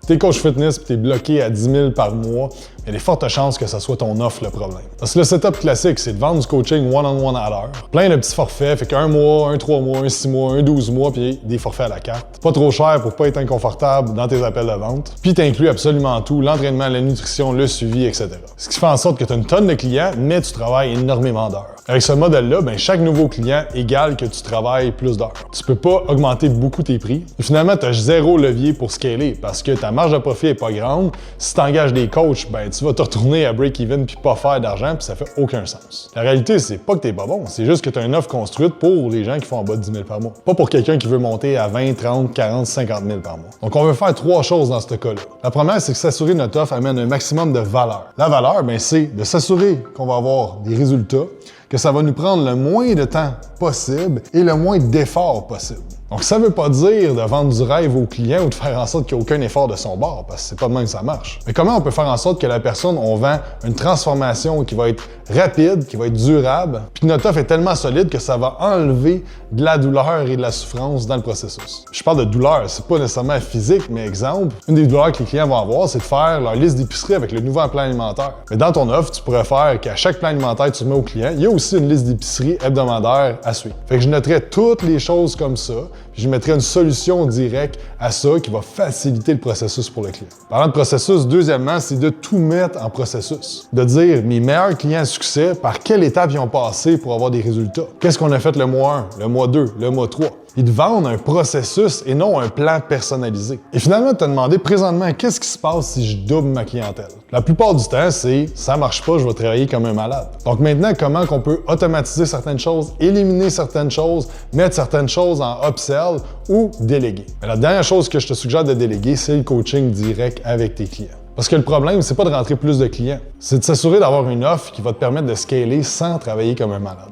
T'es coach fitness et t'es bloqué à 10 000 par mois, il y a des fortes chances que ça soit ton offre le problème. Parce que le setup classique, c'est de vendre du coaching one-on-one à l'heure. Plein de petits forfaits, fait qu'un mois, un 3 mois, un 6 mois, un 12 mois, puis des forfaits à la carte. Pas trop cher pour pas être inconfortable dans tes appels de vente. Puis t'inclus absolument tout, l'entraînement, la nutrition, le suivi, etc. Ce qui fait en sorte que tu as une tonne de clients, mais tu travailles énormément d'heures. Avec ce modèle-là, chaque nouveau client égale que tu travailles plus d'heures. Tu peux pas augmenter beaucoup tes prix. Et finalement, tu as zéro levier pour scaler parce que ta marge de profit est pas grande. Si tu engages des coachs, tu vas te retourner à break-even puis pas faire d'argent puis ça fait aucun sens. La réalité, c'est pas que t'es pas bon, c'est juste que tu as une offre construite pour les gens qui font en bas de 10 000 par mois. Pas pour quelqu'un qui veut monter à 20, 30, 40, 50 000 par mois. Donc, on veut faire 3 choses dans ce cas-là. La première, c'est que s'assurer que notre offre amène un maximum de valeur. La valeur, c'est de s'assurer qu'on va avoir des résultats, que ça va nous prendre le moins de temps possible et le moins d'efforts possible. Donc, ça ne veut pas dire de vendre du rêve au client ou de faire en sorte qu'il n'y ait aucun effort de son bord, parce que c'est pas de même que ça marche. Mais comment on peut faire en sorte que la personne, on vend une transformation qui va être rapide, qui va être durable, puis notre offre est tellement solide que ça va enlever de la douleur et de la souffrance dans le processus. Je parle de douleur, c'est pas nécessairement physique, mais exemple, une des douleurs que les clients vont avoir, c'est de faire leur liste d'épicerie avec le nouveau plan alimentaire. Mais dans ton offre, tu pourrais faire qu'à chaque plan alimentaire que tu mets au client, il y a aussi une liste d'épicerie hebdomadaire à suivre. Fait que je noterais toutes les choses comme ça, puis je mettrais une solution directe à ça qui va faciliter le processus pour le client. Parlant de processus, deuxièmement, c'est de tout mettre en processus. De dire mes meilleurs clients à succès, par quelle étape ils ont passé pour avoir des résultats. Qu'est-ce qu'on a fait le mois 1, le mois 2, le mois 3. Ils te vendent un processus et non un plan personnalisé. Et finalement, tu te demandé présentement qu'est-ce qui se passe si je double ma clientèle. La plupart du temps, c'est ça marche pas, je vais travailler comme un malade. Donc maintenant, comment qu'on peut automatiser certaines choses, éliminer certaines choses, mettre certaines choses en upsell ou déléguer. Mais la dernière chose que je te suggère de déléguer, c'est le coaching direct avec tes clients. Parce que le problème, c'est pas de rentrer plus de clients, c'est de s'assurer d'avoir une offre qui va te permettre de scaler sans travailler comme un malade.